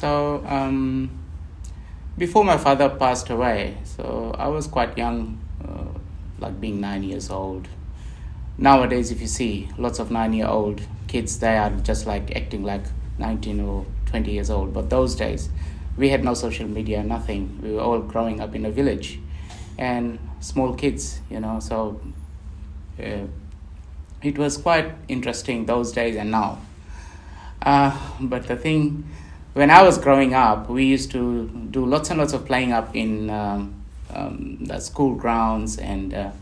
So before my father passed away, so I was quite young, like being 9 years old. Nowadays, if you see lots of 9-year-old kids, they are just like acting like 19 or 20 years old. But those days, we had no social media, nothing. We were all growing up in a village and small kids, so it was quite interesting those days and now. But the thing, when I was growing up, we used to do lots and lots of playing up in the school grounds, and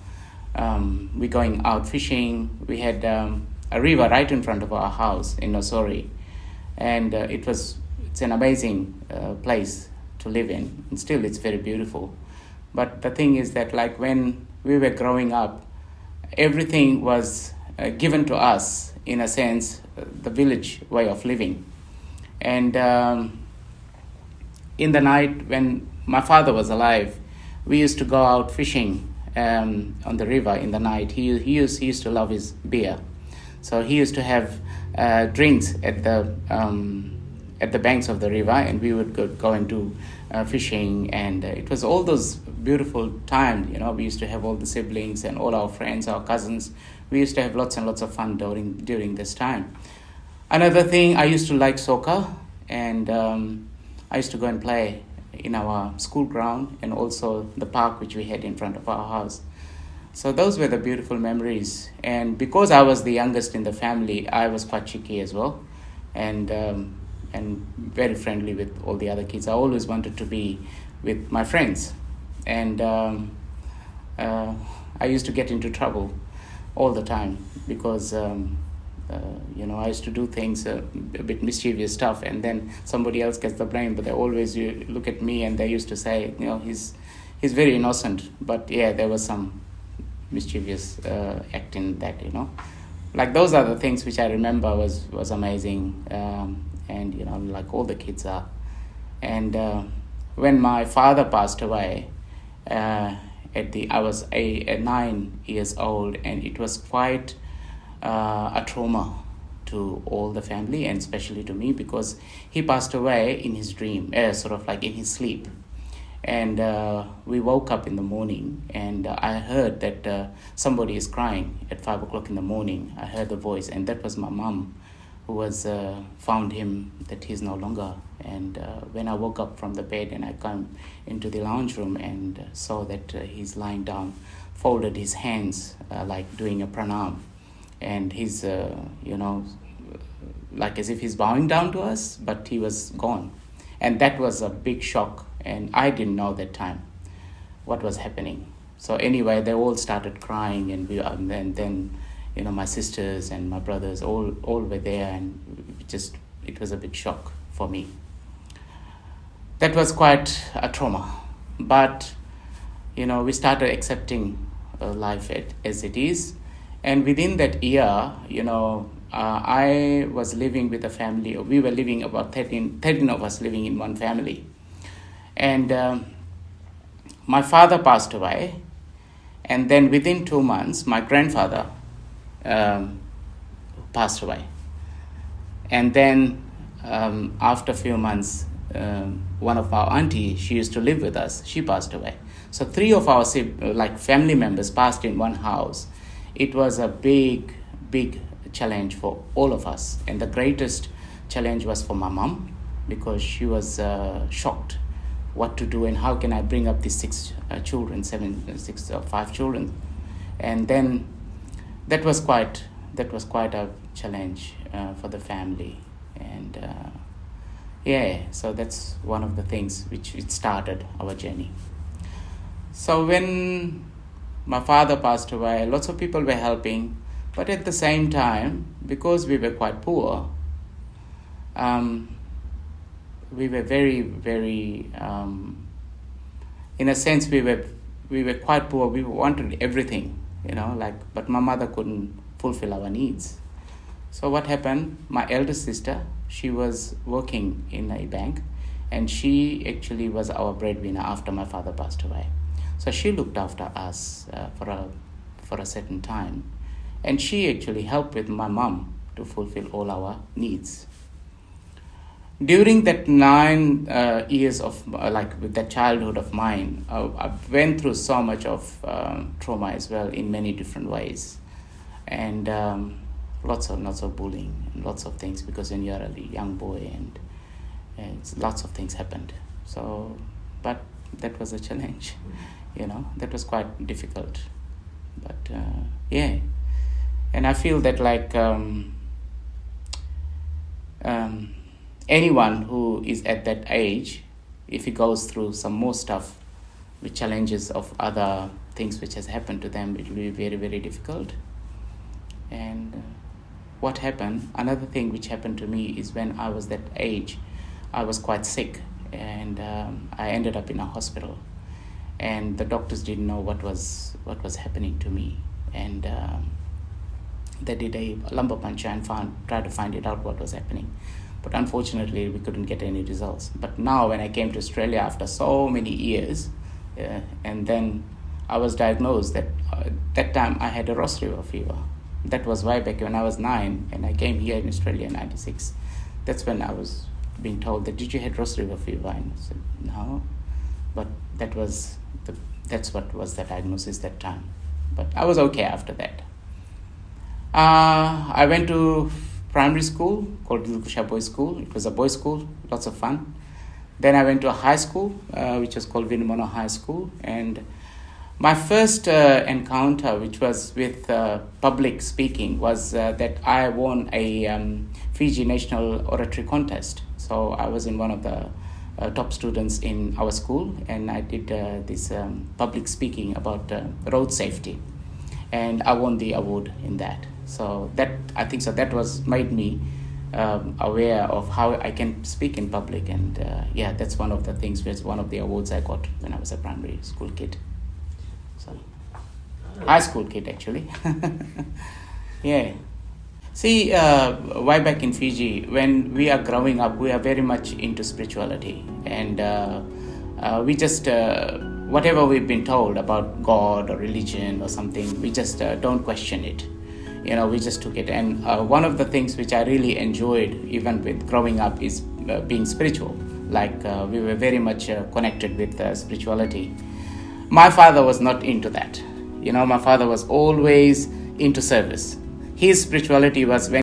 we going out fishing. We had a river right in front of our house in Nausori, and it's an amazing place to live in, and still it's very beautiful. But the thing is that, like, when we were growing up, everything was given to us, in a sense, the village way of living. And in the night, when my father was alive, we used to go out fishing on the river in the night. He used to love his beer, so he used to have drinks at the banks of the river, and we would go and do fishing. And it was all those beautiful times. We used to have all the siblings and all our friends, our cousins. We used to have lots and lots of fun during this time. Another thing, I used to like soccer, and I used to go and play in our school ground and also the park which we had in front of our house. So those were the beautiful memories. And because I was the youngest in the family, I was quite cheeky as well, and very friendly with all the other kids. I always wanted to be with my friends, and I used to get into trouble all the time because I used to do things a bit mischievous stuff, and then somebody else gets the blame. But they always look at me, and they used to say, he's very innocent. But yeah, there was some mischievous act in that. Like, those are the things which I remember was amazing, and like all the kids are. And when my father passed away, I was 9 years old, and it was quite a trauma to all the family, and especially to me, because he passed away in his dream, sort of like in his sleep. And we woke up in the morning, and I heard that somebody is crying at 5 o'clock in the morning. I heard the voice, and that was my mom, who was found him that he's no longer. And when I woke up from the bed and I came into the lounge room and saw that he's lying down, folded his hands like doing a pranam, and he's like as if he's bowing down to us, but he was gone. And that was a big shock, and I didn't know that time what was happening. So anyway, they all started crying, and then my sisters and my brothers all were there, and it was a big shock for me. That was quite a trauma, but we started accepting life as it is. And within that year, I was living with a family. We were living about 13 of us living in one family. And my father passed away. And then within 2 months, my grandfather passed away. And then after a few months, one of our auntie, she used to live with us, she passed away. So 3 of our family members passed in one house. It was a big challenge for all of us, and the greatest challenge was for my mom, because she was shocked what to do and how can I bring up these 6 children, 5 children. And then that was quite a challenge for the family. And so that's one of the things which it started our journey. So when my father passed away, lots of people were helping, but at the same time, because we were quite poor, we were very, very, in a sense, we were quite poor. We wanted everything, but my mother couldn't fulfill our needs. So what happened? My eldest sister, she was working in a bank, and she actually was our breadwinner after my father passed away. So she looked after us for a certain time, and she actually helped with my mom to fulfill all our needs. During that 9 years of like with that childhood of mine, I went through so much of trauma as well in many different ways, and lots of bullying and lots of things, because when you're a young boy and lots of things happened. So, but that was a challenge, that was quite difficult. But yeah, and I feel that like anyone who is at that age, if he goes through some more stuff with challenges of other things which has happened to them, it will be very, very difficult. And what happened, another thing which happened to me is when I was that age, I was quite sick, and I ended up in a hospital, and the doctors didn't know what was happening to me, and they did a lumbar puncture and tried to find it out what was happening. But unfortunately, we couldn't get any results. But now, when I came to Australia after so many years, and then I was diagnosed that time I had a Ross River fever. That was way back when I was 9, and I came here in Australia in 96. That's when I was being told that, did you had Ross River fever? And I said, no. But that's what was the diagnosis that time. But I was okay after that. I went to primary school called Dilkusha Boys School. It was a boys' school, lots of fun. Then I went to a high school, which was called Vinimono High School. And my first encounter, which was with public speaking, was that I won a Fiji National Oratory Contest. So I was in one of the top students in our school, and I did this public speaking about road safety. And I won the award in that. So that was made me aware of how I can speak in public, and that's one of the things. Was one of the awards I got when I was a primary school kid. So high school kid actually. Yeah. See, way back in Fiji, when we are growing up, we are very much into spirituality, and we just whatever we've been told about God or religion or something, we just don't question it. We just took it. And one of the things which I really enjoyed, even with growing up, is being spiritual. Like we were very much connected with spirituality. My father was not into that. My father was always into service. His spirituality was when